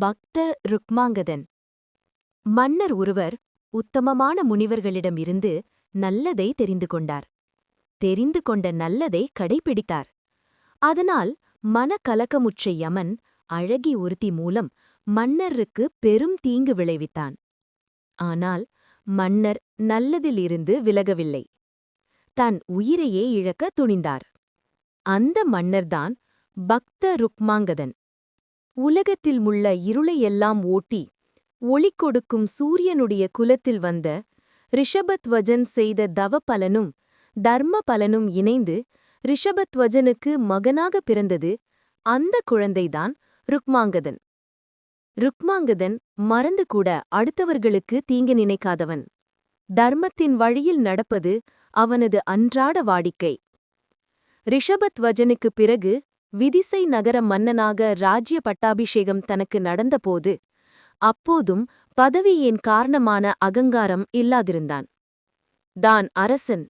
பக்த ருக்மாங்கதன். மன்னர் ஒருவர் உத்தமமான முனிவர்களிடமிருந்து நல்லதை தெரிந்து கொண்டார். தெரிந்து கொண்ட நல்லதை கடைப்பிடித்தார். அதனால் மனக்கலக்கமுற்ற யமன் அழகி ஒருத்தி மூலம் மன்னருக்கு பெரும் தீங்கு விளைவித்தான். ஆனால் மன்னர் நல்லதிலிருந்து விலகவில்லை. தன் உயிரையே இழக்க துணிந்தார். அந்த மன்னர்தான் பக்த ருக்மாங்கதன். உலகத்தில் உள்ள இருளையெல்லாம் ஓட்டி ஒளி கொடுக்கும் சூரியனுடைய குலத்தில் வந்த ரிஷபத்வஜன் செய்த தவபலனும் தர்ம பலனும் இணைந்து ரிஷபத்வஜனுக்கு மகனாக பிறந்தது. அந்த குழந்தைதான் ருக்மாங்கதன். ருக்மாங்கதன் மறந்து கூட அடுத்தவர்களுக்கு தீங்கு நினைக்காதவன். தர்மத்தின் வழியில் நடப்பது அவனது அன்றாட வாடிக்கை. ரிஷபத்வஜனுக்குப் பிறகு விதிசை நகர மன்னனாக ராஜ்ய பட்டாபிஷேகம் தனக்கு நடந்தபோது அப்போதும் பதவியின் காரணமான அகங்காரம் இல்லாதிருந்தான். தான் அரசன்,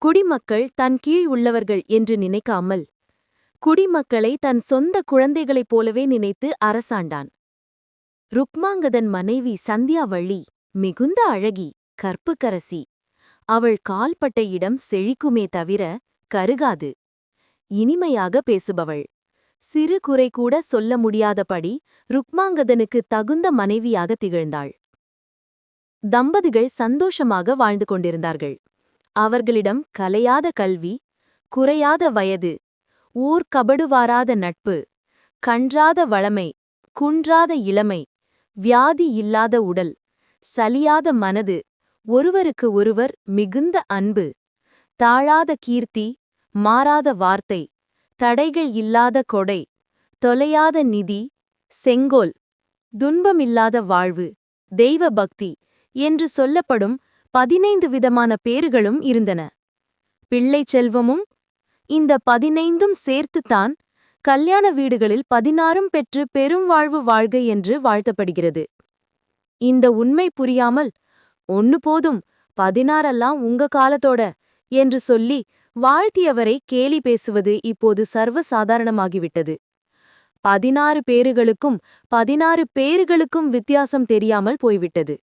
குடிமக்கள் தன் கீழ் உள்ளவர்கள் என்று நினைக்காமல் குடிமக்களை தன் சொந்த குழந்தைகளைப் போலவே நினைத்து அரசாண்டான். ருக்மாங்கதன் மனைவி சந்தியாவள்ளி மிகுந்த அழகி, கற்புக்கரசி. அவள் கால்பட்ட இடம் செழிக்குமே தவிர கருகாது. இனிமையாக பேசுபவள். சிறு குறை கூட சொல்ல முடியாதபடி ருக்மாங்கதனுக்கு தகுந்த மனைவியாக திகழ்ந்தாள். தம்பதிகள் சந்தோஷமாக வாழ்ந்து கொண்டிருந்தார்கள். அவர்களிடம் கலையாத கல்வி, குறையாத வயது, ஊர் கபடுவாராத நட்பு, கன்றாத வளமை, குன்றாத இளமை, வியாதி இல்லாத உடல், சலியாத மனது, ஒருவருக்கு ஒருவர் மிகுந்த அன்பு, தாழாத கீர்த்தி, மாறாத வார்த்தை, தடைகள் இல்லாத கொடை, தொலையாத நிதி, செங்கோல், துன்பமில்லாத வாழ்வு, தெய்வ பக்தி என்று சொல்லப்படும் 15 விதமான பேறுகளும் இருந்தன. பிள்ளை செல்வமும் இந்த 15ம் சேர்த்துத்தான் கல்யாண வீடுகளில் 16ம் பெற்று பெரும் வாழ்வு வாழ்க என்று வாழ்த்தப்படுகிறது. இந்த உண்மை புரியாமல் ஒன்னு போதும் 16 உங்க காலத்தோட என்று சொல்லி வாழ்த்தியவரை கேலி பேசுவது இப்போது சர்வசாதாரணமாகிவிட்டது. 16 பேறுகளுக்கும் 16 பேறுகளுக்கும் வித்தியாசம் தெரியாமல் போய்விட்டது.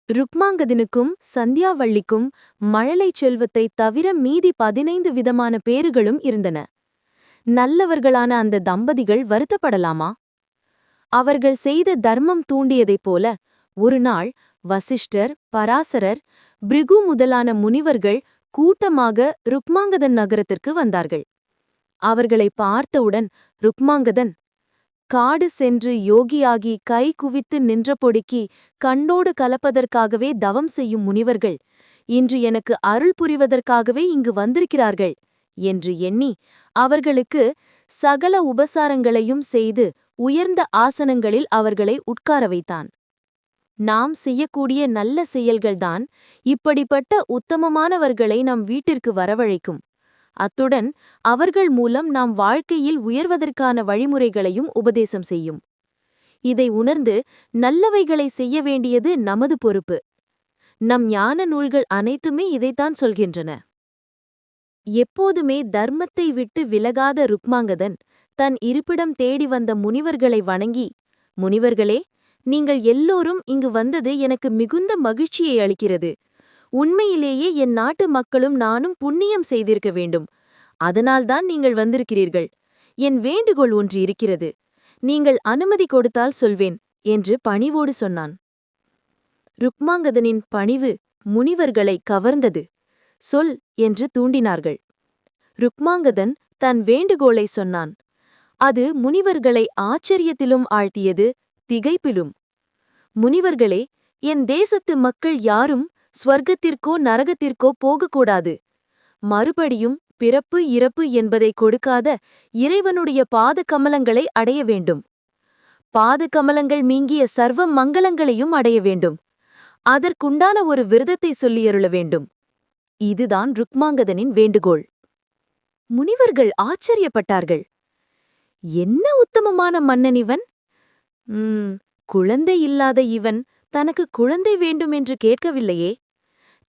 ருக்மாங்கதனுக்கும் சந்தியாவள்ளிக்கும் மழலை செல்வத்தைத் தவிர மீதி 15 விதமான பேறுகளும் இருந்தன. நல்லவர்களான அந்த தம்பதிகள் வருத்தப்படலாமா? அவர்கள் செய்த தர்மம் தூண்டியதைப் போல ஒருநாள் வசிஷ்டர், பராசரர், பிருகு முதலான முனிவர்கள் கூட்டமாக ருக்மாங்கதன் நகரத்திற்கு வந்தார்கள். அவர்களை பார்த்தவுடன் ருக்மாங்கதன், காடு சென்று யோகியாகி கை குவித்து நின்ற பொடிக்கு கண்ணோடு கலப்பதற்காகவே தவம் செய்யும் முனிவர்கள் இன்று எனக்கு அருள் புரிவதற்காகவே இங்கு வந்திருக்கிறார்கள் என்று எண்ணி அவர்களுக்கு சகல உபசாரங்களையும் செய்து உயர்ந்த ஆசனங்களில் அவர்களை உட்கார வைத்தான். நாம் செய்யக்கூடிய நல்ல செயல்கள்தான் இப்படிப்பட்ட உத்தமமானவர்களை நம் வீட்டிற்கு வரவழைக்கும். அத்துடன் அவர்கள் மூலம் நாம் வாழ்க்கையில் உயர்வதற்கான வழிமுறைகளையும் உபதேசம் செய்யும். இதை உணர்ந்து நல்லவைகளை செய்ய வேண்டியது நமது பொறுப்பு. நம் ஞான நூல்கள் அனைத்துமே இதைத்தான் சொல்கின்றன. எப்போதுமே தர்மத்தை விட்டு விலகாத ருக்மாங்கதன் தன் இருப்பிடம் தேடி வந்த முனிவர்களை வணங்கி, முனிவர்களே, நீங்கள் எல்லோரும் இங்கு வந்தது எனக்கு மிகுந்த மகிழ்ச்சியை அளிக்கிறது. உண்மையிலேயே என் நாட்டு மக்களும் நானும் புண்ணியம் செய்திருக்க வேண்டும். அதனால்தான் நீங்கள் வந்திருக்கிறீர்கள். என் வேண்டுகோள் ஒன்று இருக்கிறது. நீங்கள் அனுமதி கொடுத்தால் சொல்வேன் என்று பணிவோடு சொன்னான். ருக்மாங்கதனின் பணிவு முனிவர்களை கவர்ந்தது. சொல் என்று தூண்டினார்கள். ருக்மாங்கதன் தன் வேண்டுகோளை சொன்னான். அது முனிவர்களை ஆச்சரியத்திலும் ஆழ்த்தியது, திகைப்பிலும். முனிவர்களே, என் தேசத்து மக்கள் யாரும் ஸ்வர்க்கத்திற்கோ நரகத்திற்கோ போகக்கூடாது. மறுபடியும் பிறப்பு இறப்பு என்பதை கொடுக்காத இறைவனுடைய பாத கமலங்களை அடைய வேண்டும். பாத கமலங்கள் மீங்கிய சர்வ மங்களங்களையும் அடைய வேண்டும். அதற்குண்டான ஒரு விரதத்தை சொல்லியருள வேண்டும். இதுதான் ருக்மாங்கதனின் வேண்டுகோள். முனிவர்கள் ஆச்சரியப்பட்டார்கள். என்ன உத்தமமான மன்னன் இவன்! குழந்தை இல்லாத இவன் தனக்கு குழந்தை வேண்டும் என்று கேட்கவில்லையே.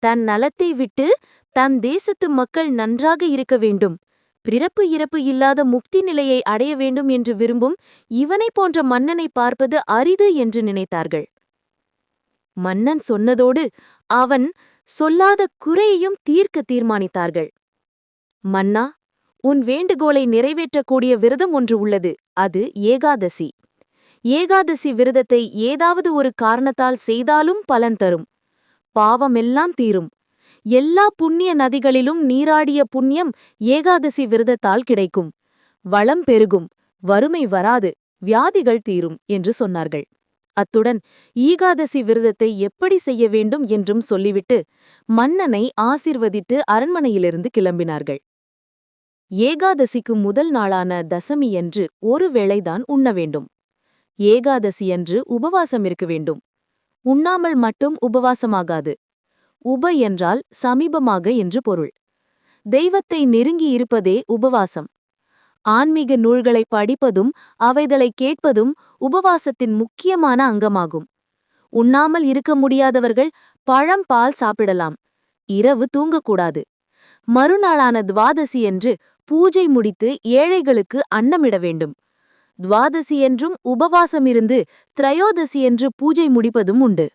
தன் நலத்தை விட்டு தன் தேசத்து மக்கள் நன்றாக இருக்க வேண்டும், பிறப்பு இறப்பு இல்லாத முக்தி நிலையை அடைய வேண்டும் என்று விரும்பும் இவனைப் போன்ற மன்னனை பார்ப்பது அரிது என்று நினைத்தார்கள். மன்னன் சொன்னதோடு அவன் சொல்லாத குறையையும் தீர்க்க தீர்மானித்தார்கள். மன்னா, உன் வேண்டுகோளை நிறைவேற்றக்கூடிய விரதம் ஒன்று உள்ளது. அது ஏகாதசி. ஏகாதசி விரதத்தை ஏதாவது ஒரு காரணத்தால் செய்தாலும் பலன் தரும். பாவமெல்லாம் தீரும். எல்லா புண்ணிய நதிகளிலும் நீராடிய புண்ணியம் ஏகாதசி விரதத்தால் கிடைக்கும். வளம் பெருகும், வறுமை வராது, வியாதிகள் தீரும் என்று சொன்னார்கள். அத்துடன் ஈகாதசி விரதத்தை எப்படி செய்ய வேண்டும் என்றும் சொல்லிவிட்டு மன்னனை ஆசிர்வதித்து அரண்மனையிலிருந்து கிளம்பினார்கள். ஏகாதசிக்கு முதல் நாளான தசமியன்று ஒரு வேளைதான் உண்ண வேண்டும். ஏகாதசியன்று உபவாசம் இருக்க வேண்டும். உண்ணாமல் மட்டும் உபவாசமாகாது. உப என்றால் சமீபமாக என்று பொருள். தெய்வத்தை நெருங்கி இருப்பதே உபவாசம். ஆன்மீக நூல்களை படிப்பதும் அவைகளை கேட்பதும் உபவாசத்தின் முக்கியமான அங்கமாகும். உண்ணாமல் இருக்க முடியாதவர்கள் பழம் பால் சாப்பிடலாம். இரவு தூங்கக்கூடாது. மறுநாளான துவாதசி என்று பூஜை முடித்து ஏழைகளுக்கு அன்னமிட வேண்டும். துவாதசி என்றும் உபவாசமிருந்து திரையோதசி என்று பூஜை முடிப்பதும் உண்டு.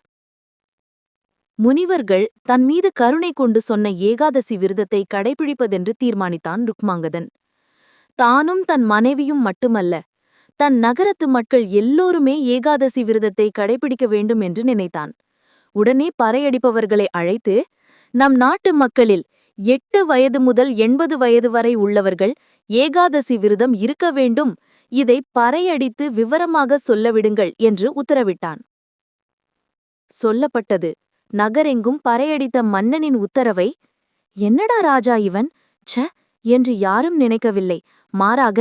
முனிவர்கள் தன்மீது கருணை கொண்டு சொன்ன ஏகாதசி விரதத்தை கடைபிடிப்பதென்று தீர்மானித்தான் ருக்மாங்கதன். தானும் தன் மனைவியும் மட்டுமல்ல, தன் நகரத்து மக்கள் எல்லோருமே ஏகாதசி விரதத்தை கடைபிடிக்க வேண்டும் என்று நினைத்தான். உடனே பறையடிப்பவர்களை அழைத்து, நம் நாட்டு மக்களில் 8 வயது முதல் 80 வயது வரை உள்ளவர்கள் ஏகாதசி விரதம் இருக்க வேண்டும், இதை பறையடித்து விவரமாக சொல்லவிடுங்கள் என்று உத்தரவிட்டான். சொல்லப்பட்டது. நகரெங்கும் பறையடித்த மன்னனின் உத்தரவை, என்னடா ராஜா இவன், ச்ச என்று யாரும் நினைக்கவில்லை. மாறாக,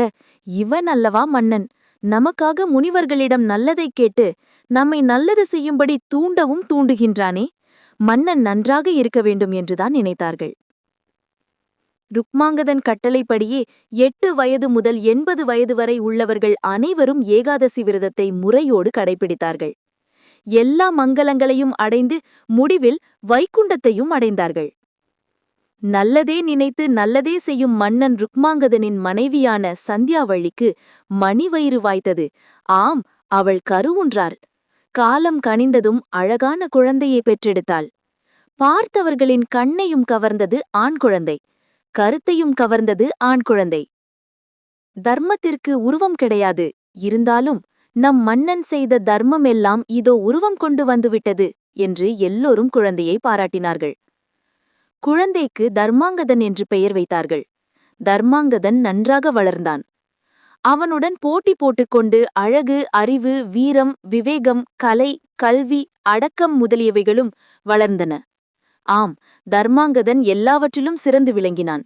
இவன் அல்லவா மன்னன், நமக்காக முனிவர்களிடம் நல்லதைக் கேட்டு நம்மை நல்லது செய்யும்படி தூண்டவும் தூண்டுகின்றானே, மன்னன் நன்றாக இருக்க வேண்டும் என்றுதான் நினைத்தார்கள். ருக்மாங்கதன் கட்டளைப்படியே 8 வயது முதல் 80 வயது வரை உள்ளவர்கள் அனைவரும் ஏகாதசி விரதத்தை முறையோடு கடைபிடித்தார்கள். எல்லா மங்களங்களையும் அடைந்து முடிவில் வைகுண்டத்தையும் அடைந்தார்கள். நல்லதே நினைத்து நல்லதே செய்யும் மன்னன் ருக்மாங்கதனின் மனைவியான சந்தியாவள்ளிக்கு மணிவயிறு வாய்த்தது. ஆம், அவள் கருவுன்றாள். காலம் கனிந்ததும் அழகான குழந்தையை பெற்றெடுத்தாள். பார்த்தவர்களின் கண்ணையும் கவர்ந்தது ஆண் குழந்தை, கருத்தையும் கவர்ந்தது ஆண் குழந்தை. தர்மத்திற்கு உருவம் கிடையாது, இருந்தாலும் நம் மன்னன் செய்த தர்மம் எல்லாம் இதோ உருவம் கொண்டு வந்துவிட்டது என்று எல்லோரும் குழந்தையை பாராட்டினார்கள். குழந்தைக்கு தர்மாங்கதன் என்று பெயர் வைத்தார்கள். தர்மாங்கதன் நன்றாக வளர்ந்தான். அவனுடன் போட்டி போட்டுக்கொண்டு அழகு, அறிவு, வீரம், விவேகம், கலை, கல்வி, அடக்கம் முதலியவைகளும் வளர்ந்தன. ஆம், தர்மாங்கதன் எல்லாவற்றிலும் சிறந்து விளங்கினான்.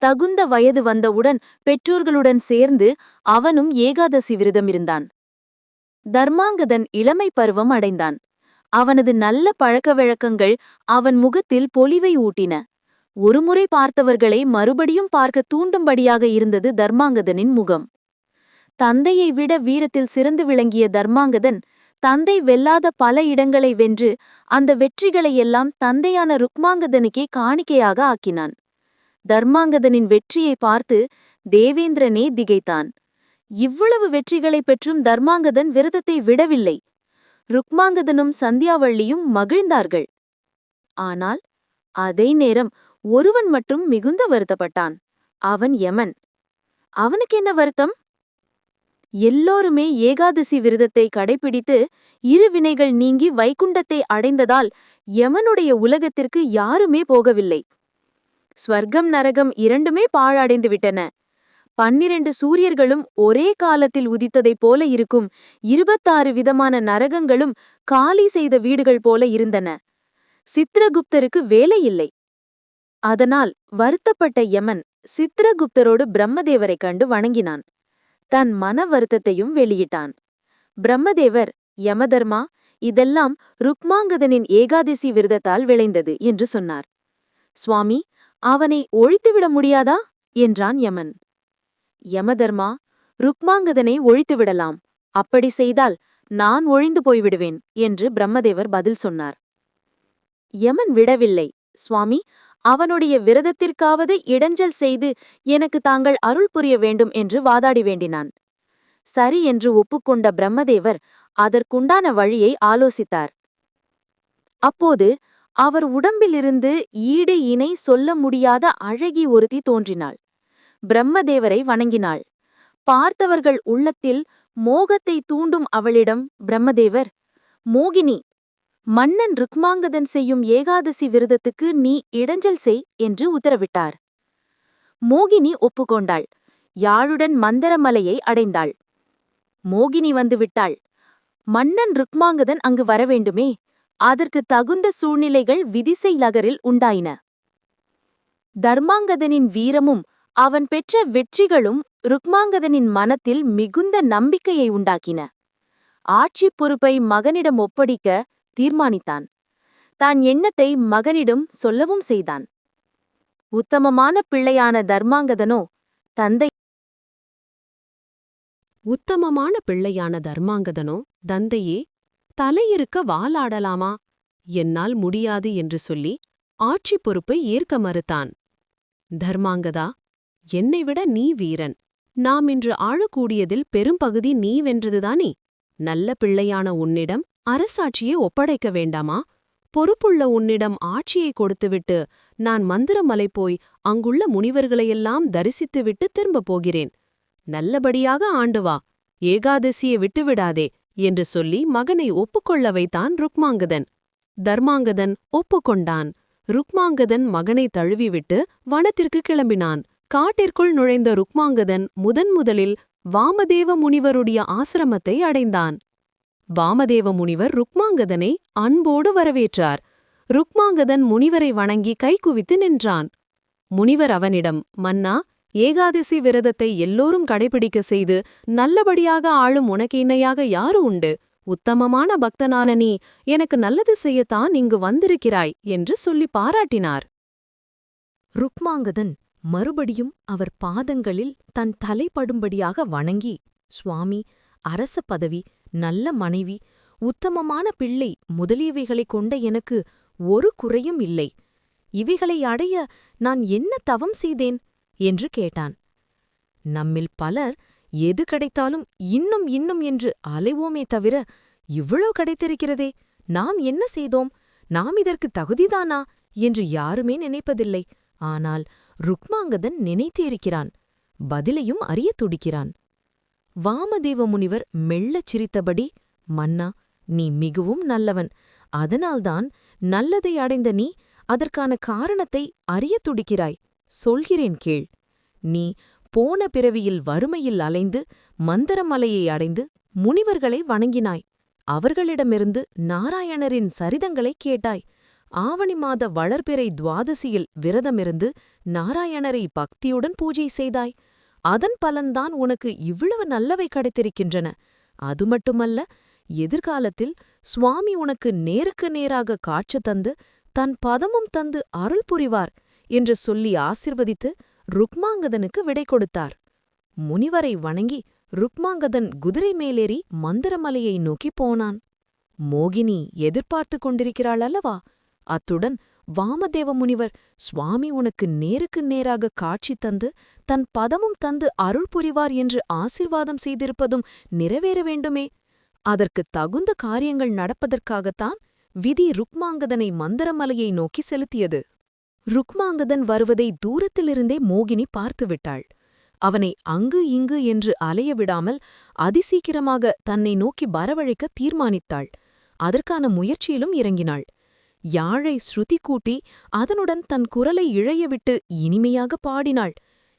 தகுந்த வயது வந்தவுடன் பெற்றோர்களுடன் சேர்ந்து அவனும் ஏகாதசி விரதம் இருந்தான். தர்மாங்கதன் இளமை பருவம் அடைந்தான். அவனது நல்ல பழக்கவழக்கங்கள் அவன் முகத்தில் பொலிவை ஊட்டின. ஒருமுறை பார்த்தவர்களை மறுபடியும் பார்க்க தூண்டும்படியாக இருந்தது தர்மாங்கதனின் முகம். தந்தையை விட வீரத்தில் சிறந்து விளங்கிய தர்மாங்கதன் தந்தை வெல்லாத பல இடங்களை வென்று அந்த வெற்றிகளையெல்லாம் தந்தையான ருக்மாங்கதனுக்கே காணிக்கையாக ஆக்கினான். தர்மாங்கதனின் வெற்றியை பார்த்து தேவேந்திரனே திகைத்தான். இவ்வளவு வெற்றிகளைப் பெற்றும் தர்மாங்கதன் விரதத்தை விடவில்லை. ருக்மாங்கதனும் சந்தியாவள்ளியும் மகிழ்ந்தார்கள். ஆனால் அதே நேரம் ஒருவன் மட்டும் மிகுந்த வருத்தப்பட்டான். அவன் யமன். அவனுக்கு என்ன வருத்தம்? எல்லோருமே ஏகாதசி விரதத்தை கடைபிடித்து இருவினைகள் நீங்கி வைகுண்டத்தை அடைந்ததால் யமனுடைய உலகத்திற்கு யாருமே போகவில்லை. ஸ்வர்க்கம் நரகம் இரண்டுமே பாழடைந்து விட்டன. 12 சூரியர்களும் ஒரே காலத்தில் உதித்ததைப் போல இருக்கும் 26 விதமான நரகங்களும் காலி செய்த வீடுகள் போல இருந்தன. சித்ரகுப்தருக்கு வேலையில்லை. அதனால் வருத்தப்பட்ட யமன் சித்ரகுப்தரோடு பிரம்மதேவரைக் கண்டு வணங்கினான். தன் மன வருத்தத்தையும் வெளியிட்டான். பிரம்மதேவர், யமதர்மா, இதெல்லாம் ருக்மாங்கதனின் ஏகாதசி விரதத்தால் விளைந்தது என்று சொன்னார். சுவாமி, அவனை ஒழித்துவிட முடியாதா என்றான் யமன். யமதர்மா, ருக்மாங்கதனை ஒழித்துவிடலாம். அப்படி செய்தால் நான் ஒழிந்து போய்விடுவேன் என்று பிரம்மதேவர் பதில் சொன்னார். யமன் விடவில்லை. சுவாமி, அவனுடைய விரதத்திற்காவது இடைஞ்சல் செய்து எனக்கு தாங்கள் அருள் புரிய வேண்டும் என்று வாதாடி வேண்டினான். சரி என்று ஒப்புக்கொண்ட பிரம்மதேவர் அதற்குண்டான வழியை ஆலோசித்தார். அப்போது அவர் உடம்பிலிருந்து ஈடு இணை சொல்ல முடியாத அழகி ஒருத்தி தோன்றினாள். பிரம்மதேவரை வணங்கினாள். பார்த்தவர்கள் உள்ளத்தில் மோகத்தை தூண்டும் அவளிடம் பிரம்மதேவர், மோகினி, மன்னன் ருக்மாங்கதன் செய்யும் ஏகாதசி விரதத்துக்கு நீ இடைஞ்சல் செய் என்று உத்தரவிட்டார். மோகினி ஒப்புக்கொண்டாள். யாழுடன் மந்தரமலையை அடைந்தாள். மோகினி வந்துவிட்டாள். மன்னன் ருக்மாங்கதன் அங்கு வரவேண்டுமே, அதற்கு தகுந்த சூழ்நிலைகள் விதிசை நகரில் உண்டாயின. தர்மாங்கதனின் வீரமும் அவன் பெற்ற வெற்றிகளும் ருக்மாங்கதனின் மனத்தில் மிகுந்த நம்பிக்கையை உண்டாக்கின. ஆட்சிப் பொறுப்பை மகனிடம் ஒப்படைக்க தீர்மானித்தான். தான் எண்ணத்தை மகனிடம் சொல்லவும் செய்தான். உத்தமமான பிள்ளையான தர்மாங்கதனோ தந்தையே, தலையிருக்க வாலாடலாமா? என்னால் முடியாது என்று சொல்லி ஆட்சிப் பொறுப்பை ஏற்க மறுத்தான். தர்மாங்கதா, என்னைவிட நீ வீரன். நாம் இன்று ஆழக்கூடியதில் பெரும்பகுதி நீ வென்றதுதானே? நல்ல பிள்ளையான உன்னிடம் அரசாட்சியை ஒப்படைக்க வேண்டாமா? பொறுப்புள்ள உன்னிடம் ஆட்சியை கொடுத்துவிட்டு நான் மந்திரமலை போய் அங்குள்ள முனிவர்களையெல்லாம் தரிசித்துவிட்டு திரும்பப் போகிறேன். நல்லபடியாக ஆண்டு வா, ஏகாதசியை விட்டுவிடாதே என்று சொல்லி மகனை ஒப்புக்கொள்ள வைத்தான் ருக்மாங்கதன். தர்மாங்கதன் ஒப்புக்கொண்டான். ருக்மாங்கதன் மகனை தழுவிவிட்டு வனத்திற்கு கிளம்பினான். காட்டிற்குள் நுழைந்த ருக்மாங்கதன் முதலில் வாமதேவ முனிவருடைய ஆசிரமத்தை அடைந்தான். வாமதேவ முனிவர் ருக்மாங்கதனை அன்போடு வரவேற்றார். ருக்மாங்கதன் முனிவரை வணங்கி கைகுவித்து நின்றான். முனிவர் அவனிடம், மன்னா, ஏகாதசி விரதத்தை எல்லோரும் கடைபிடிக்க செய்து நல்லபடியாக ஆளும் உனக்கு இணையாக யாரு உண்டு? உத்தமமான பக்தனான நீ எனக்கு நல்லது செய்யத்தான் இங்கு வந்திருக்கிறாய் என்று சொல்லி பாராட்டினார். ருக்மாங்கதன் மறுபடியும் அவர் பாதங்களில் தன் தலைப்படும்படியாக வணங்கி, சுவாமி, அரச பதவி, நல்ல மனைவி, உத்தமமான பிள்ளை முதலியவைகளைக் கொண்ட எனக்கு ஒரு குறையும் இல்லை. இவைகளை அடைய நான் என்ன தவம் செய்தேன் என்று கேட்டான். நம்மில் பலர் எது கிடைத்தாலும் இன்னும் இன்னும் என்று அலைவோமே தவிர இவ்வளவு கிடைத்திருக்கிறதே, நாம் என்ன செய்தோம், நாம் இதற்கு தகுதிதானா என்று யாருமே நினைப்பதில்லை. ஆனால் ருக்மாங்கதன் நினைத்திருக்கிறான். பதிலையும் அறியத் துடிக்கிறான். வாமதேவ முனிவர் மெல்லச் சிரித்தபடி, மன்னா, நீ மிகவும் நல்லவன். அதனால்தான் நல்லதை அடைந்த நீ அதற்கான காரணத்தை அறியத் துடிக்கிறாய். சொல்கிறேன் கேள். நீ போன பிறவியில் வறுமையில் அலைந்து மந்தரமலையை அடைந்து முனிவர்களை வணங்கினாய். அவர்களிடமிருந்து நாராயணரின் சரிதங்களைக் கேட்டாய். ஆவணி மாத வளர்பிறை துவாதசியில் விரதமிருந்து நாராயணரை பக்தியுடன் பூஜை செய்தாய். அதன் பலன்தான் உனக்கு இவ்வளவு நல்லவை கிடைத்திருக்கின்றன. அது மட்டுமல்ல, எதிர்காலத்தில் சுவாமி உனக்கு நேருக்கு நேராக காட்சி தந்து தன் பதமும் தந்து அருள் புரிவார் என்று சொல்லி ஆசிர்வதித்து ருக்மாங்கதனுக்கு விடை கொடுத்தார். முனிவரை வணங்கி ருக்மாங்கதன் குதிரை மேலேறி மந்திரமலையை நோக்கிப் போனான். மோகினி எதிர்பார்த்து கொண்டிருக்கிறாள் அல்லவா? அத்துடன் வாமதேவ முனிவர் சுவாமி உனக்கு நேருக்கு நேராக காட்சி தந்து தன் பதமும் தந்து அருள் புரிவார் என்று ஆசிர்வாதம் செய்திருப்பதும் நிறைவேற வேண்டுமே. அதற்குத் தகுந்த காரியங்கள் நடப்பதற்காகத்தான் விதி ருக்மாங்கதனை மந்திரமலையை நோக்கி செலுத்தியது. ருக்மாங்கதன் வருவதை தூரத்திலிருந்தே மோகினி பார்த்துவிட்டாள். அவனை அங்கு இங்கு என்று அலைய விடாமல் அதிசீக்கிரமாக தன்னை நோக்கி வரவழைக்க தீர்மானித்தாள். அதற்கான முயற்சியிலும் இறங்கினாள். யாழை ஸ்ருதி கூட்டி அதனுடன் தன் குரலை இழையவிட்டு இனிமையாக பாடினாள்.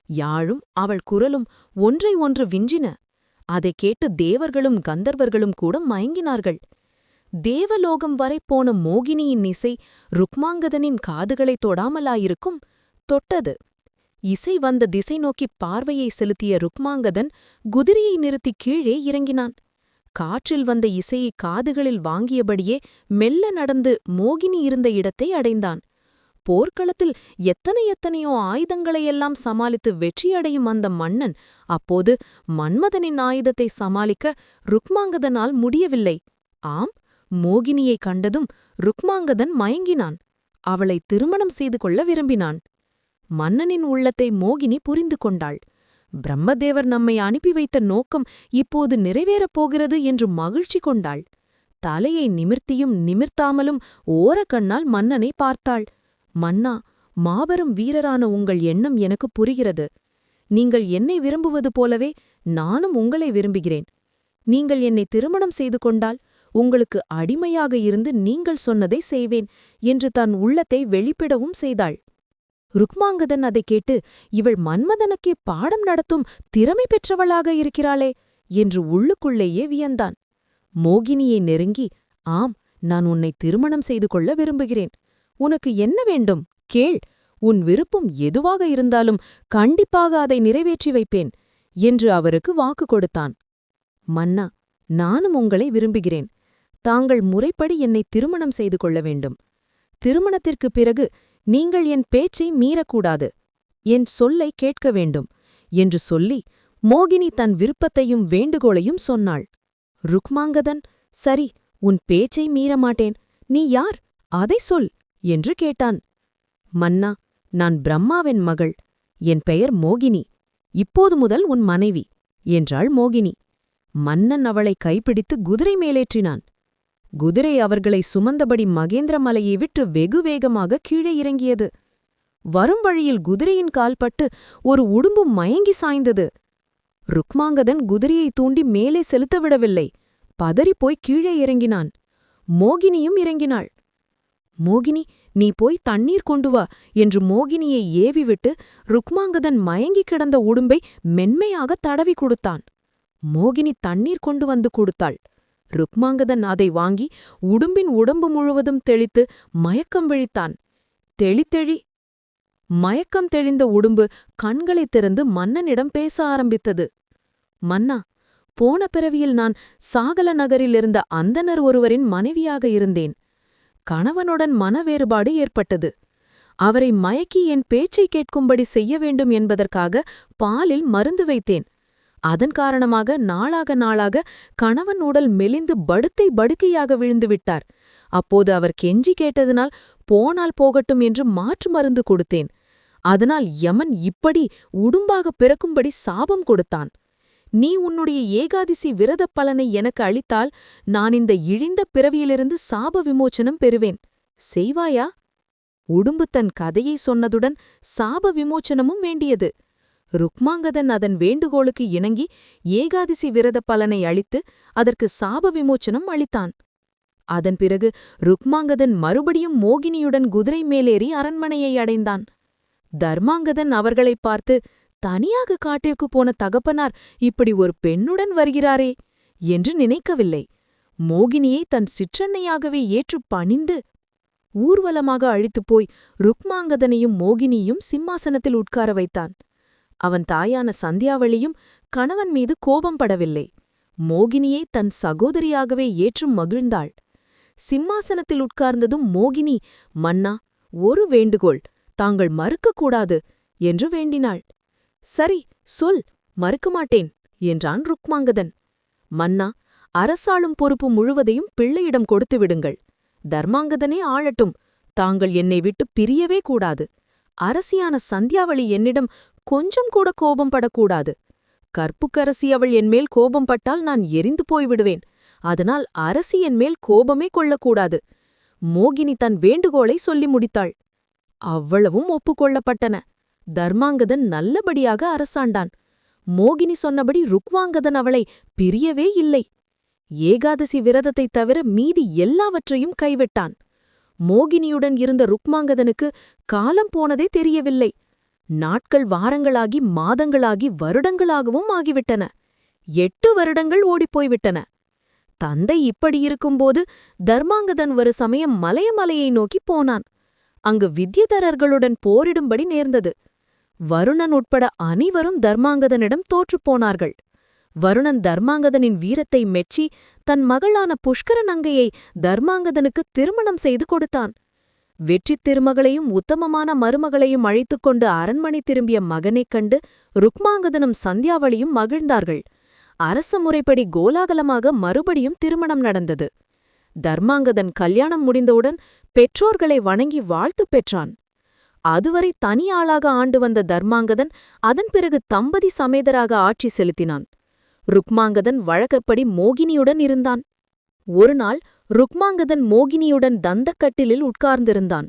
யாழும் அவள் குரலும் ஒன்றை ஒன்று விஞ்சின. அதைக் கேட்டு தேவர்களும் கந்தர்வர்களும் கூட மயங்கினார்கள். தேவலோகம் வரை போன மோகினியின் இசை ருக்மாங்கதனின் காதுகளைத் தொடாமலாயிருக்கும்? தொட்டது. இசை வந்த திசை நோக்கிப் பார்வையை செலுத்திய ருக்மாங்கதன் குதிரையை நிறுத்தி கீழே இறங்கினான். காற்றில் வந்த இசையை காதுகளில் வாங்கியபடியே மெல்ல நடந்து மோகினி இருந்த இடத்தை அடைந்தான். போர்க்களத்தில் எத்தனையோ ஆயுதங்களையெல்லாம் சமாளித்து வெற்றியடையும் அந்த மன்னன் அப்போது மன்மதனின் ஆயுதத்தை சமாளிக்க ருக்மாங்கதனால் முடியவில்லை. ஆம், மோகினியை கண்டதும் ருக்மாங்கதன் மயங்கினான். அவளை திருமணம் செய்து கொள்ள விரும்பினான். மன்னனின் உள்ளத்தை மோகினி புரிந்து கொண்டாள். பிரம்மதேவர் நம்மை அனுப்பி வைத்த நோக்கம் இப்போது நிறைவேறப் போகிறது என்று மகிழ்ச்சி கொண்டாள். தலையை நிமிர்த்தியும் நிமிர்த்தாமலும் ஓரக்கண்ணால் மன்னனை பார்த்தாள். மன்னா, மாபெரும் வீரரான உங்கள் எண்ணம் எனக்கு புரிகிறது. நீங்கள் என்னை விரும்புவது போலவே நானும் உங்களை விரும்புகிறேன். நீங்கள் என்னை திருமணம் செய்து கொண்டால் உங்களுக்கு அடிமையாக இருந்து நீங்கள் சொன்னதை செய்வேன் என்று தன் உள்ளத்தை வெளிப்பிடவும் செய்தாள். ருக்மாங்கதன் அதைக் கேட்டு, இவள் மன்மதனுக்கே பாடம் நடத்தும் திறமை பெற்றவளாக இருக்கிறாளே என்று உள்ளுக்குள்ளேயே வியந்தான். மோகினியை நெருங்கி, ஆம், நான் உன்னை திருமணம் செய்து கொள்ள விரும்புகிறேன். உனக்கு என்ன வேண்டும் கேள். உன் விருப்பம் எதுவாக இருந்தாலும் கண்டிப்பாக அதை நிறைவேற்றி வைப்பேன் என்று அவருக்கு வாக்கு கொடுத்தான். மன்னா, நானும் உங்களை விரும்புகிறேன். தாங்கள் முறைப்படி என்னை திருமணம் செய்து கொள்ள வேண்டும். திருமணத்திற்குப் பிறகு நீங்கள் என் பேச்சை மீறக்கூடாது. என் சொல்லை கேட்க வேண்டும் என்று சொல்லி மோகினி தன் விருப்பத்தையும் வேண்டுகோளையும் சொன்னாள். ருக்மாங்கதன், சரி, உன் பேச்சை மீறமாட்டேன். நீ யார்? அதை சொல் என்று கேட்டான். மன்னா, நான் பிரம்மாவின் மகள். என் பெயர் மோகினி. இப்போது முதல் உன் மனைவி என்றாள் மோகினி. மன்னன் அவளை கைப்பிடித்து குதிரை மேலேற்றினான். குதிரை அவர்களை சுமந்தபடி மகேந்திர மலையை விட்டு வெகு வேகமாக கீழே இறங்கியது. வரும் வழியில் குதிரையின் கால்பட்டு ஒரு உடும்பு மயங்கி சாய்ந்தது. ருக்மாங்கதன் குதிரையை தூண்டி மேலே செலுத்தவிடவில்லை. பதறிப்போய் கீழே இறங்கினான். மோகினியும் இறங்கினாள். மோகினி, நீ போய் தண்ணீர் கொண்டு வா என்று மோகினியை ஏவிவிட்டு ருக்மாங்கதன் மயங்கி கிடந்த உடும்பை மென்மையாக தடவி கொடுத்தான். மோகினி தண்ணீர் கொண்டு வந்து கொடுத்தாள். ருக்மாங்கதன் அதை வாங்கி உடும்பின் உடம்பு முழுவதும் தெளித்து மயக்கம் விழித்தான். தெளித்தெழி. மயக்கம் தெளிந்த உடும்பு கண்களைத் திறந்து மன்னனிடம் பேச ஆரம்பித்தது. மன்னா, போன பிறவியில் நான் சாகல நகரிலிருந்த அந்தணர் ஒருவரின் மனைவியாக இருந்தேன். கணவனுடன் மனவேறுபாடு ஏற்பட்டது. அவரை மயக்கி என் பேச்சை கேட்கும்படி செய்ய வேண்டும் என்பதற்காக பாலில் மருந்து வைத்தேன். அதன் காரணமாக நாளாக கணவன் உடல் மெலிந்து படுக்கையாக விழுந்துவிட்டார். அப்போது அவர் கெஞ்சி கேட்டதனால் போனால் போகட்டும் என்று மாற்று மருந்து கொடுத்தேன். அதனால் யமன் இப்படி உடும்பாக பிறக்கும்படி சாபம் கொடுத்தான். நீ உன்னுடைய ஏகாதிசி விரதப் பலனை எனக்கு அளித்தால் நான் இந்த இழிந்த பிறவியிலிருந்து சாப விமோச்சனம் பெறுவேன். செய்வாயா? உடும்பு தன் கதையை சொன்னதுடன் சாப விமோச்சனமும் வேண்டியது. ருக்மாங்கதன் அதன் வேண்டுகோளுக்கு இணங்கி ஏகாதிசி விரதப் பலனை அளித்து அதற்கு சாப விமோச்சனம் அளித்தான். அதன் பிறகு ருக்மாங்கதன் மறுபடியும் மோகினியுடன் குதிரை மேலேறி அரண்மனையை அடைந்தான். தர்மாங்கதன் அவர்களைப் பார்த்து, தனியாக காட்டிற்கு போன தகப்பனார் இப்படி ஒரு பெண்ணுடன் வருகிறாரே என்று நினைக்கவில்லை. மோகினியை தன் சிற்றன்னையாகவே ஏற்றுப் பணிந்து ஊர்வலமாக அழித்துப் போய் ருக்மாங்கதனையும் மோகினியும் சிம்மாசனத்தில் உட்கார வைத்தான். அவன் தாயான சந்தியாவளியும் கணவன் மீது கோபம் படவில்லை. மோகினியை தன் சகோதரியாகவே ஏற்றும் மகிழ்ந்தாள். சிம்மாசனத்தில் உட்கார்ந்ததும் மோகினி, மன்னா, ஒரு வேண்டுகோள், தாங்கள் மறுக்கக்கூடாது என்று வேண்டினாள். சரி, சொல், மறுக்க மாட்டேன் என்றான் ருக்மாங்கதன். மன்னா, அரசாளும் பொறுப்பு முழுவதையும் பிள்ளையிடம் கொடுத்து விடுங்கள். தர்மாங்கதனே ஆளட்டும். தாங்கள் என்னை விட்டு பிரியவே கூடாது. அரசியான சந்தியாவளி என்னிடம் கொஞ்சம் கூட கோபம் படக்கூடாது. கற்புக்கரசி அவள் என்மேல் கோபம் பட்டால் நான் எரிந்து போய்விடுவேன். அதனால் அரசி என்மேல் கோபமே கொள்ளக்கூடாது. மோகினி தன் வேண்டுகோளை சொல்லி முடித்தாள். அவ்வளவும் ஒப்புக்கொள்ளப்பட்டன. தர்மாங்கதன் நல்லபடியாக அரசாண்டான். மோகினி சொன்னபடி ருக்மாங்கதன் அவளை பிரியவே இல்லை. ஏகாதசி விரதத்தைத் தவிர மீதி எல்லாவற்றையும் கைவிட்டான். மோகினியுடன் இருந்த ருக்மாங்கதனுக்கு காலம் போனதே தெரியவில்லை. நாட்கள் வாரங்களாகி மாதங்களாகி வருடங்களாகவும் ஆகிவிட்டன. 8 வருடங்கள் ஓடிப்போய்விட்டன. தந்தை இப்படியிருக்கும்போது தர்மாங்கதன் ஒரு சமயம் மலையை நோக்கிப் போனான். அங்கு வித்யதரர்களுடன் போரிடும்படி நேர்ந்தது. வருணன் உட்பட அனைவரும் தர்மாங்கதனிடம் தோற்றுப்போனார்கள். வருணன் தர்மாங்கதனின் வீரத்தை மெச்சி தன் மகளான புஷ்கர நங்கையை தர்மாங்கதனுக்கு திருமணம் செய்து கொடுத்தான். வெற்றித் திருமகளையும் உத்தமமான மருமகளையும் அழைத்துக் கொண்டு அரண்மனை திரும்பிய மகனைக் கண்டு ருக்மாங்கதனும் சந்தியாவளியும் மகிழ்ந்தார்கள். அரச முறைப்படி கோலாகலமாக மறுபடியும் திருமணம் நடந்தது. தர்மாங்கதன் கல்யாணம் முடிந்தவுடன் பெற்றோர்களை வணங்கி வாழ்த்து பெற்றான். அதுவரை தனி ஆளாக ஆண்டு வந்த தர்மாங்கதன் அதன் பிறகு தம்பதி சமேதராக ஆட்சி செலுத்தினான். ருக்மாங்கதன் வழக்கப்படி மோகினியுடன் இருந்தான். ஒருநாள் ருக்மாங்கதன் மோகினியுடன் தந்தக்கட்டிலில் உட்கார்ந்திருந்தான்.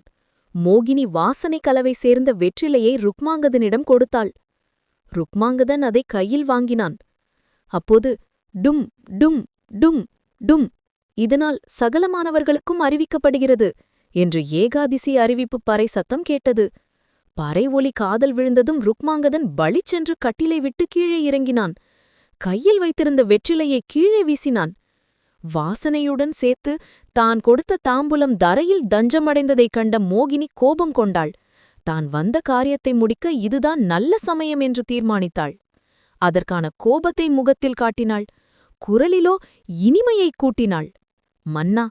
மோகினி வாசனை கலவை சேர்ந்த வெற்றிலையை ருக்மாங்கதனிடம் கொடுத்தாள். ருக்மாங்கதன் அதை கையில் வாங்கினான். அப்போது டும் டும் டும் டும், இதனால் சகலமானவர்களுக்கும் அறிவிக்கப்படுகிறது என்று ஏகாதிசி அறிவிப்பு பறை சத்தம் கேட்டது. பறை ஒலி காதல் விழுந்ததும் ருக்மாங்கதன் பளிச்சென்று கட்டிலை விட்டு கீழே இறங்கினான். கையில் வைத்திருந்த வெற்றிலையை கீழே வீசினான். வாசனையுடன் சேர்த்து தான் கொடுத்த தாம்பூலம் தரையில் தஞ்சமடைந்ததைக் கண்ட மோகினி கோபம் கொண்டாள். தான் வந்த காரியத்தை முடிக்க இதுதான் நல்ல சமயம் என்று தீர்மானித்தாள். அதற்கான கோபத்தை முகத்தில் காட்டினாள். குரலிலோ இனிமையைக் கூட்டினாள். மன்னா,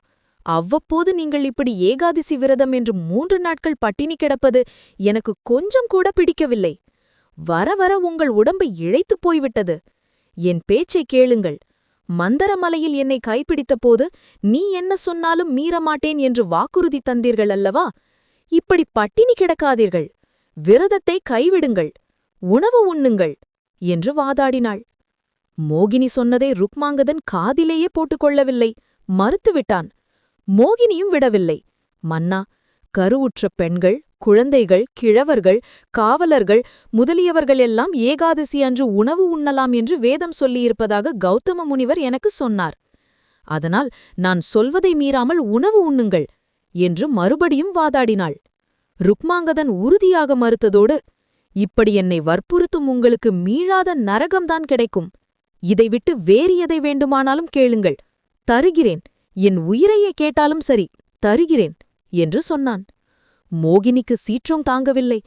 அவ்வப்போது நீங்கள் இப்படி ஏகாதசி விரதம் என்று 3 நாட்கள் பட்டினி கிடப்பது எனக்கு கொஞ்சம் கூட பிடிக்கவில்லை. வர வர உங்கள் உடம்பு இழைத்துப் போய்விட்டது. என் பேச்சைக் கேளுங்கள். மந்தரமலையில் என்னை கைப்பிடித்தபோது நீ என்ன சொன்னாலும் மீறமாட்டேன் என்று வாக்குறுதி தந்தீர்கள் அல்லவா? இப்படி பட்டினி கிடக்காதீர்கள். விரதத்தை கைவிடுங்கள். உணவு உண்ணுங்கள் என்று வாதாடினாள். மோகினி சொன்னதை ருக்மாங்கதன் காதிலேயே போட்டுக்கொள்ளவில்லை. மறுத்துவிட்டான். மோகினியும் விடவில்லை. மன்னா, கருவுற்ற பெண்கள், குழந்தைகள், கிழவர்கள், காவலர்கள் முதலியவர்கள் எல்லாம் ஏகாதசி அன்று உணவு உண்ணலாம் என்று வேதம் சொல்லியிருப்பதாக கௌதம முனிவர் எனக்கு சொன்னார். அதனால் நான் சொல்வதை மீறாமல் உணவு உண்ணுங்கள் என்று மறுபடியும் வாதாடினாள். ருக்மாங்கதன் உறுதியாக மறுத்ததோடு, இப்படி என்னை வற்புறுத்தும் உங்களுக்கு மீளாத நரகம்தான் கிடைக்கும். இதை விட்டு வேறு எதை வேண்டுமானாலும் கேளுங்கள். தருகிறேன். என் உயிரையே கேட்டாலும் சரி, தருகிறேன் என்று சொன்னான். மோகினிக்கு சீற்றம் தாங்கவில்லை.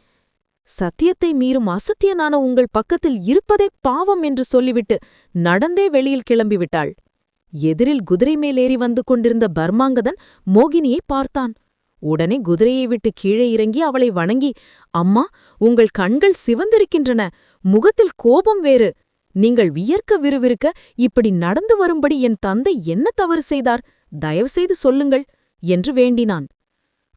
சத்தியத்தை மீறும் அசத்தியனான உங்கள் பக்கத்தில் இருப்பதே பாவம் என்று சொல்லிவிட்டு நடந்தே வெளியில் கிளம்பிவிட்டாள். எதிரில் குதிரை மேலேறி வந்து கொண்டிருந்த பர்மாங்கதன் மோகினியை பார்த்தான். உடனே குதிரையை விட்டு கீழே இறங்கி அவளை வணங்கி, அம்மா, உங்கள் கண்கள் சிவந்திருக்கின்றன, முகத்தில் கோபம் வேறு. நீங்கள் வியர்க்க விறுவிறுக்க இப்படி நடந்து வரும்படி என் தந்தை என்ன தவறு செய்தார்? தயவுசெய்து சொல்லுங்கள் என்று வேண்டினான்.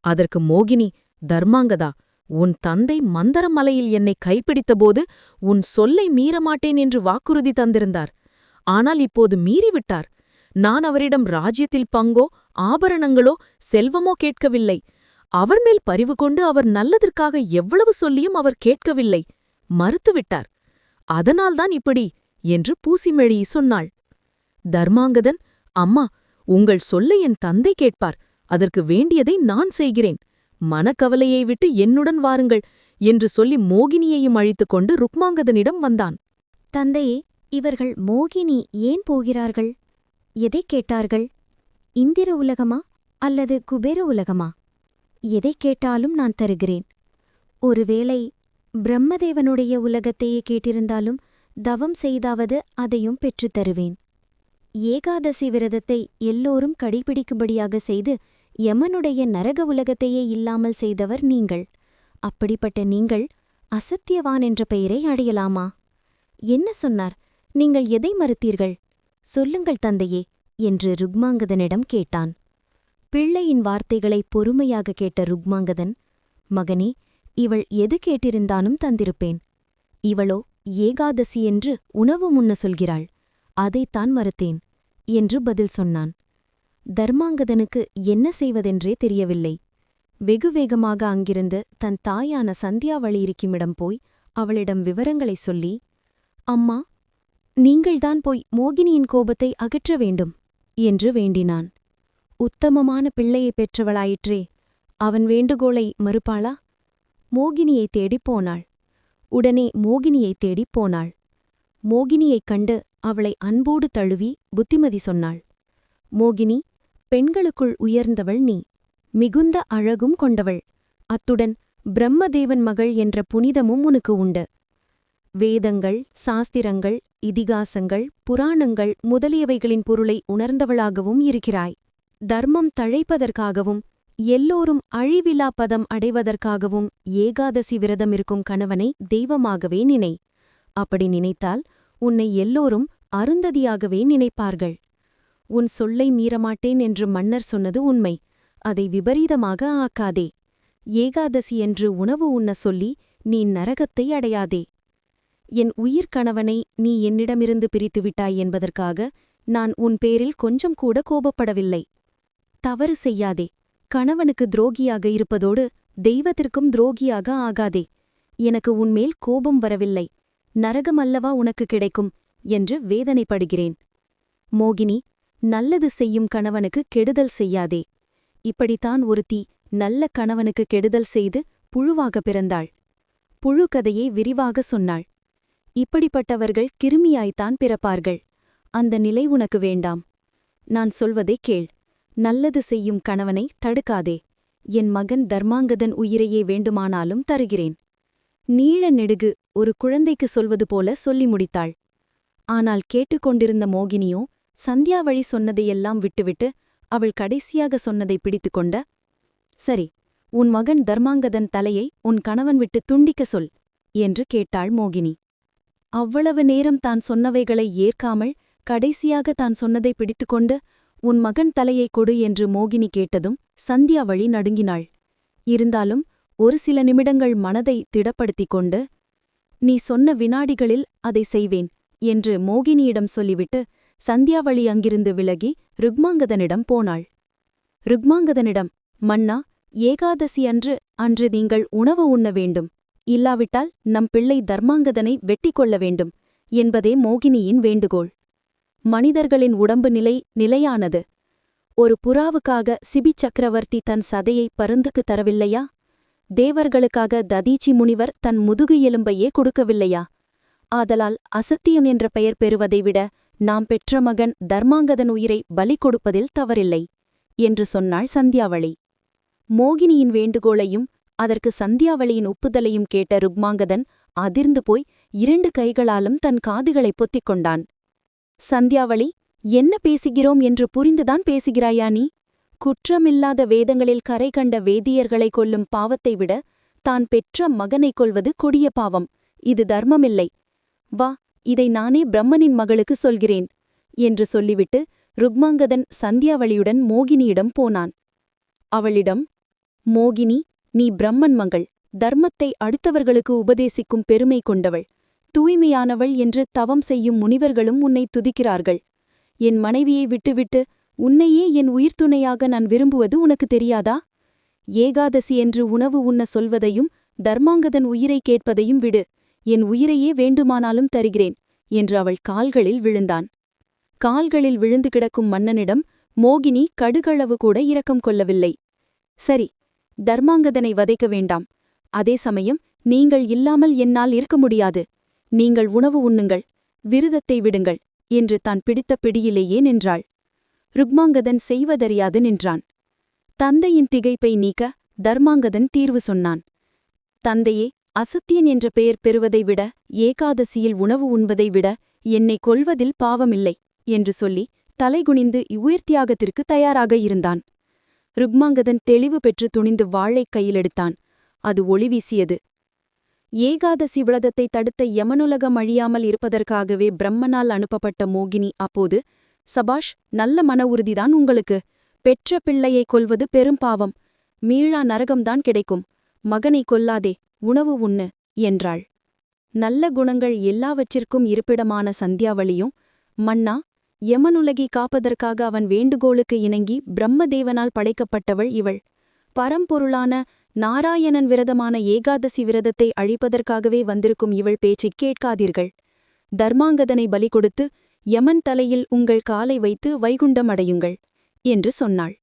அதற்கு மோகினி, தர்மாங்கதா, உன் தந்தை மந்தரமலையில் என்னை கைப்பிடித்தபோது உன் சொல்லை மீறமாட்டேன் என்று வாக்குறுதி தந்திருந்தார். ஆனால் இப்போது மீறிவிட்டார். நான் அவரிடம் ராஜ்யத்தில் பங்கோ ஆபரணங்களோ செல்வமோ கேட்கவில்லை. அவர் மேல் பரிவு கொண்டு அவர் நல்லதற்காக எவ்வளவு சொல்லியும் அவர் கேட்கவில்லை. மறுத்துவிட்டார். அதனால்தான் இப்படி என்று பூசிமெழி சொன்னாள். தர்மாங்கதன், அம்மா, உங்கள் சொல்லை என் தந்தை கேட்பார். அதற்கு வேண்டியதை நான் செய்கிறேன். மனக்கவலையை விட்டு என்னுடன் வாருங்கள் என்று சொல்லி மோகினியையும் அழைத்துக் கொண்டு ருக்மாங்கதனிடம் வந்தான். தந்தையே, இவர்கள் மோகினி ஏன் போகிறார்கள்? எதைக் கேட்டார்கள்? இந்திர உலகமா அல்லது குபேர உலகமா? எதைக் கேட்டாலும் நான் தருகிறேன். ஒருவேளை பிரம்மதேவனுடைய உலகத்தையே கேட்டிருந்தாலும் தவம் செய்தாவது அதையும் பெற்றுத் தருவேன். ஏகாதசி விரதத்தை எல்லோரும் கடைபிடிக்கும்படியாக செய்து யமனுடைய நரக உலகத்தையே இல்லாமல் செய்தவர் நீங்கள். அப்படிப்பட்ட நீங்கள் அசத்தியவான் என்ற பெயரை அடையலாமா? என்ன சொன்னார்? நீங்கள் எதை மறுத்தீர்கள்? சொல்லுங்கள் தந்தையே என்று ருக்மாங்கதனிடம் கேட்டான். பிள்ளையின் வார்த்தைகளை பொறுமையாக கேட்ட ருக்மாங்கதன், மகனே, இவள் எது கேட்டிருந்தாலும் தந்திருப்பேன். இவளோ ஏகாதசி என்று உணவு முன்ன சொல்கிறாள். அதைத்தான் மறுத்தேன் என்று பதில் சொன்னான். தர்மாங்கதனுக்கு என்ன செய்வதென்றே தெரியவில்லை. வெகு வேகமாக அங்கிருந்து தன் தாயான சந்தியாவளி இருக்குமிடம் போய் அவளிடம் விவரங்களைச் சொல்லி, அம்மா, நீங்கள்தான் போய் மோகினியின் கோபத்தை அகற்ற வேண்டும் என்று வேண்டினான். உத்தமமான பிள்ளையைப் பெற்றவளாயிற்றே, அவன் வேண்டுகோளை மறுப்பாளா? மோகினியைத் தேடிப் போனாள். உடனே மோகினியைத் தேடிப் போனாள். மோகினியைக் கண்டு அவளை அன்போடு தழுவி புத்திமதி சொன்னாள். மோகினி, பெண்களுக்குள் உயர்ந்தவள் நீ. மிகுந்த அழகும் கொண்டவள். அத்துடன் பிரம்மதேவன் மகள் என்ற புனிதமும் உனக்கு உண்டு. வேதங்கள், சாஸ்திரங்கள், இதிகாசங்கள், புராணங்கள் முதலியவைகளின் பொருளை உணர்ந்தவளாகவும் இருக்கிறாய். தர்மம் தழைப்பதற்காகவும் எல்லோரும் அழிவிலா பதம் அடைவதற்காகவும் ஏகாதசி விரதம் இருக்கும் கணவனை தெய்வமாகவே நினை. அப்படி நினைத்தால் உன்னை எல்லோரும் அருந்ததியாகவே நினைப்பார்கள். உன் சொல்லை மீறமாட்டேன் என்று மன்னர் சொன்னது உண்மை. அதை விபரீதமாக ஆக்காதே. ஏகாதசி என்று உணவு உண்ண சொல்லி நீ நரகத்தை அடையாதே. என் உயிர் கணவனை நீ என்னிடமிருந்து பிரித்துவிட்டாய் என்பதற்காக நான் உன் பேரில் கொஞ்சம் கூட கோபப்படவில்லை. தவறு செய்யாதே. கணவனுக்கு துரோகியாக இருப்பதோடு தெய்வத்திற்கும் துரோகியாக ஆகாதே. எனக்கு உன்மேல் கோபம் வரவில்லை. நரகம் அல்லவா உனக்கு கிடைக்கும் என்று வேதனைப்படுகிறேன். மோகினி, நல்லது செய்யும் கணவனுக்கு கெடுதல் செய்யாதே. இப்படித்தான் ஒருத்தி நல்ல கணவனுக்கு கெடுதல் செய்து புழுவாக பிறந்தாள். புழு கதையை விரிவாக சொன்னாள். இப்படிப்பட்டவர்கள் கிருமியாய்த்தான் பிறப்பார்கள். அந்த நிலை உனக்கு வேண்டாம். நான் சொல்வதை கேள். நல்லது செய்யும் கணவனை தடுக்காதே. என் மகன் தர்மாங்கதன் உயிரையே வேண்டுமானாலும் தருகிறேன். நீள நெடுகு ஒரு குழந்தைக்கு சொல்வது போல சொல்லி முடித்தாள். ஆனால் கேட்டுக்கொண்டிருந்த மோகினியோ சந்தியாவழி சொன்னதையெல்லாம் விட்டுவிட்டு அவள் கடைசியாக சொன்னதை பிடித்துக்கொண்ட, சரி, உன் மகன் தர்மாங்கதன் தலையை உன் கணவன் விட்டு துண்டிக்க சொல் என்று கேட்டாள் மோகினி. அவ்வளவு நேரம் தான் சொன்னவைகளை ஏற்காமல் கடைசியாக தான் சொன்னதை பிடித்துக்கொண்டு உன் மகன் தலையை கொடு என்று மோகினி கேட்டதும் சந்தியாவழி நடுங்கினாள். இருந்தாலும் ஒரு சில நிமிடங்கள் மனதை திடப்படுத்திக் கொண்டு, நீ சொன்ன வினாடிகளில் அதை செய்வேன் என்று மோகினியிடம் சொல்லிவிட்டு சந்தியாவளி அங்கிருந்து விலகி ருக்மாங்கதனிடம் போனாள். ருக்மாங்கதனிடம், மன்னா, ஏகாதசி அன்று நீங்கள் உணவு உண்ண வேண்டும். இல்லாவிட்டால் நம் பிள்ளை தர்மாங்கதனை வெட்டிக் கொள்ள வேண்டும் என்பதே மோகினியின் வேண்டுகோள். மனிதர்களின் உடம்பு நிலையானது. ஒரு புறாவுக்காக சிபி சக்கரவர்த்தி தன் சதையை பருந்துக்கு தரவில்லையா? தேவர்களுக்காக ததீச்சி முனிவர் தன் முதுகு எலும்பையே கொடுக்கவில்லையா? ஆதலால் அசத்தியம் என்ற பெயர் பெறுவதை விட நாம் பெற்ற மகன் தர்மாங்கதன் உயிரை பலி கொடுப்பதில் தவறில்லை என்று சொன்னாள் சந்தியாவளி. மோகினியின் வேண்டுகோளையும் அதற்கு சந்தியாவளியின் ஒப்புதலையும் கேட்ட ருக்மாங்கதன் அதிர்ந்து போய் 2 கைகளாலும் தன் காதுகளைப் பொத்திக் கொண்டான். சந்தியாவளி, என்ன பேசுகிறோம் என்று புரிந்துதான் பேசுகிறாயா நீ? குற்றமில்லாத வேதங்களில் கரை கண்ட வேதியர்களை கொல்லும் பாவத்தை விட தான் பெற்ற மகனைக் கொல்வது கொடிய பாவம். இது தர்மமில்லை. வா, இதை நானே பிரம்மனின் மகளுக்கு சொல்கிறேன் என்று சொல்லிவிட்டு ருக்மாங்கதன் சந்தியாவளியுடன் மோகினியிடம் போனான். அவளிடம், மோகினி, நீ பிரம்மன் மகள், தர்மத்தை அடுத்தவர்களுக்கு உபதேசிக்கும் பெருமை கொண்டவள், தூய்மையானவள் என்று தவம் செய்யும் முனிவர்களும் உன்னை துதிக்கிறார்கள். என் மனைவியை விட்டுவிட்டு உன்னையே என் உயிர்த்துணையாக நான் விரும்புவது உனக்கு தெரியாதா? ஏகாதசி என்று உணவு உண்ண சொல்வதையும் தர்மாங்கதன் உயிரை கேட்பதையும் விடு. என் உயிரையே வேண்டுமானாலும் தருகிறேன் என்று அவள் கால்களில் விழுந்தான். கால்களில் விழுந்து கிடக்கும் மன்னனிடம் மோகினி கடுகளவு கூட இரக்கம் கொள்ளவில்லை. சரி, தர்மாங்கதனை வதைக்க வேண்டாம். அதே சமயம் நீங்கள் இல்லாமல் என்னால் இருக்க முடியாது. நீங்கள் உணவு உண்ணுங்கள், விரதத்தை விடுங்கள் என்று தான் பிடித்த பிடியிலேயே நின்றாள். ருக்மாங்கதன் செய்வதறியாது நின்றான். தந்தையின் திகைப்பை நீக்க தர்மாங்கதன் தீர்வு சொன்னான். தந்தையே, அசத்தியன் என்ற பெயர் பெறுவதை விட ஏகாதசியில் உணவு உண்பதை விட என்னை கொல்வதில் பாவமில்லை என்று சொல்லி தலைகுனிந்து உயிர்த்தியாகத்திற்கு தயாராக இருந்தான். ருக்மாங்கதன் தெளிவு பெற்று துணிந்து வாளைக் கையிலெடுத்தான். அது ஒளி வீசியது. ஏகாதசி விரதத்தை தடுத்த யமனுலகம் அழியாமல் இருப்பதற்காகவே பிரம்மனால் அனுப்பப்பட்ட மோகினி அப்போது, சபாஷ், நல்ல மன உறுதிதான் உங்களுக்கு. பெற்ற பிள்ளையை கொல்வது பெரும் பாவம். மீளா நரகம்தான் கிடைக்கும். மகனை கொல்லாதே, உணவு உண்ணு என்றாள். நல்ல குணங்கள் எல்லாவற்றிற்கும் இருப்பிடமான சந்தியாவளியும், மன்னா, யமனுலகை காப்பதற்காக அவன் வேண்டுகோளுக்கு இணங்கி பிரம்மதேவனால் படைக்கப்பட்டவள் இவள். பரம்பொருளான நாராயணன் விரதமான ஏகாதசி விரதத்தை அழிப்பதற்காகவே வந்திருக்கும் இவள் பேச்சைக் கேட்காதீர்கள். தர்மாங்கதனை பலி கொடுத்து யமன் தலையில் உங்கள் காலை வைத்து வைகுண்டம் அடையுங்கள் என்று சொன்னாள்.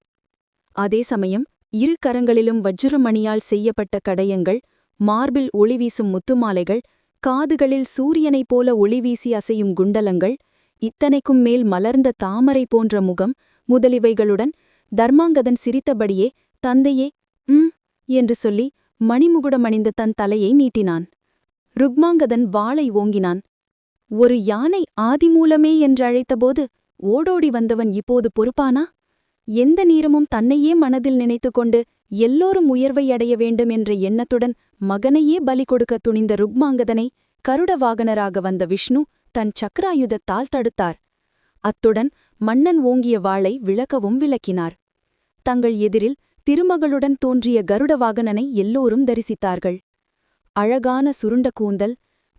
அதே சமயம் 2 கரங்களிலும் வஜ்ரமணியால் செய்யப்பட்ட கடையங்கள், மார்பில் ஒளிவீசும் முத்துமாலைகள், காதுகளில் சூரியனைப் போல ஒளிவீசி அசையும் குண்டலங்கள், இத்தனைக்கும் மேல் மலர்ந்த தாமரை போன்ற முகம் முதலிவைகளுடன் தர்மாங்கதன் சிரித்தபடியே, தந்தையே, என்று சொல்லி மணிமுகுடமணிந்த தன் தலையை நீட்டினான். ருக்மாங்கதன் வாளை ஓங்கினான். ஒரு யானை ஆதிமூலமே என்றழைத்தபோது ஓடோடி வந்தவன் இப்போது பொறுப்பானா? எந்த நேரமும் தன்னையே மனதில் நினைத்துக்கொண்டு எல்லோரும் உயர்வை அடைய வேண்டும் என்ற எண்ணத்துடன் மகனையே பலி கொடுக்க துணிந்த ருக்மாங்கதனை கருட வாகனராக வந்த விஷ்ணு தன் சக்கராயுதத்தால் தடுத்தார். அத்துடன் மன்னன் ஓங்கிய வாளை விளக்கவும் விளக்கினார். தங்கள் எதிரில் திருமகளுடன் தோன்றிய கருட வாகனனை எல்லோரும் தரிசித்தார்கள். அழகான சுருண்ட கூந்தல்,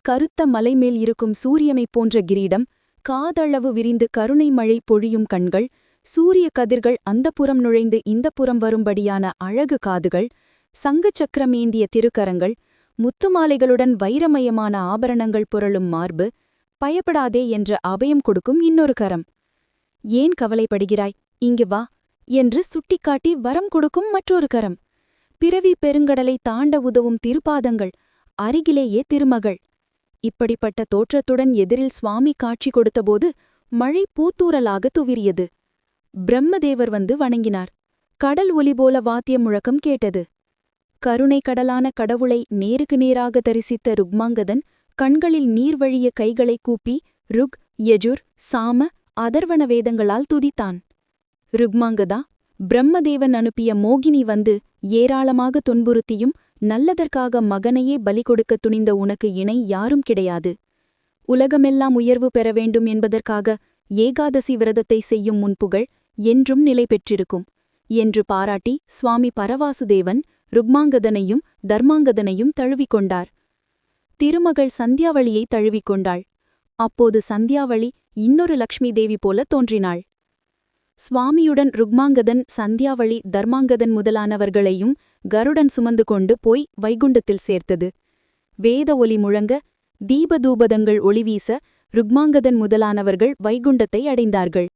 கருத்த மலைமேல் இருக்கும் சூரியனைப் போன்ற கிரீடம், காதளவு விரிந்து கருணை மழை பொழியும் கண்கள், சூரிய கதிர்கள் அந்தப்புறம் நுழைந்து இந்தப்புறம் வரும்படியான அழகு காதுகள், சங்குச் சக்கரமேந்திய திருக்கரங்கள், முத்துமாலைகளுடன் வைரமயமான ஆபரணங்கள் புரளும் மார்பு, பயப்படாதே என்ற அபயம் கொடுக்கும் இன்னொரு கரம். ஏன் கவலைப்படுகிறாய், இங்கு வா என்று சுட்டிக்காட்டி வரம் கொடுக்கும் மற்றொரு கரம். பிறவி பெருங்கடலை தாண்ட உதவும் திருப்பாதங்கள், அருகிலேயே திருமகள். இப்படிப்பட்ட தோற்றத்துடன் எதிரில் சுவாமி காட்சி கொடுத்தபோது மழை பூத்தூறலாக துவிரியது. பிரம்மதேவர் வந்து வணங்கினார். கடல் ஒலி போல வாத்திய முழக்கம் கேட்டது. கருணை கடலான கடவுளை நேருக்கு நேராக தரிசித்த ருக்மாங்கதன் கண்களில் நீர் வழிய கைகளை கூப்பி ருக், யஜுர், சாம, அதர்வண வேதங்களால் துதித்தான். ருக்மாங்கதா, பிரம்மதேவன் அனுப்பிய மோகினி வந்து ஏராளமாக துன்புறுத்தியும் நல்லதற்காக மகனையே பலி கொடுக்க துணிந்த உனக்கு இணை யாரும் கிடையாது. உலகமெல்லாம் உயர்வு பெற வேண்டும் என்பதற்காக ஏகாதசி விரதத்தை செய்யும் முன்புகள் என்றும் நிலை பெற்றிருக்கும் என்று பாராட்டி சுவாமி பரவாசுதேவன் ருக்மாங்கதனையும் தர்மாங்கதனையும் தழுவிக்கொண்டார். திருமகள் சந்தியாவளியை தழுவிக்கொண்டாள். அப்போது சந்தியாவளி இன்னொரு லக்ஷ்மி தேவி போல தோன்றினாள். சுவாமியுடன் ருக்மாங்கதன், சந்தியாவளி, தர்மாங்கதன் முதலானவர்களையும் கருடன் சுமந்து கொண்டு போய் வைகுண்டத்தில் சேர்த்தது. வேத ஒலி முழங்க, தீபதூபதங்கள் ஒளிவீச ருக்மாங்கதன் முதலானவர்கள் வைகுண்டத்தை அடைந்தார்கள்.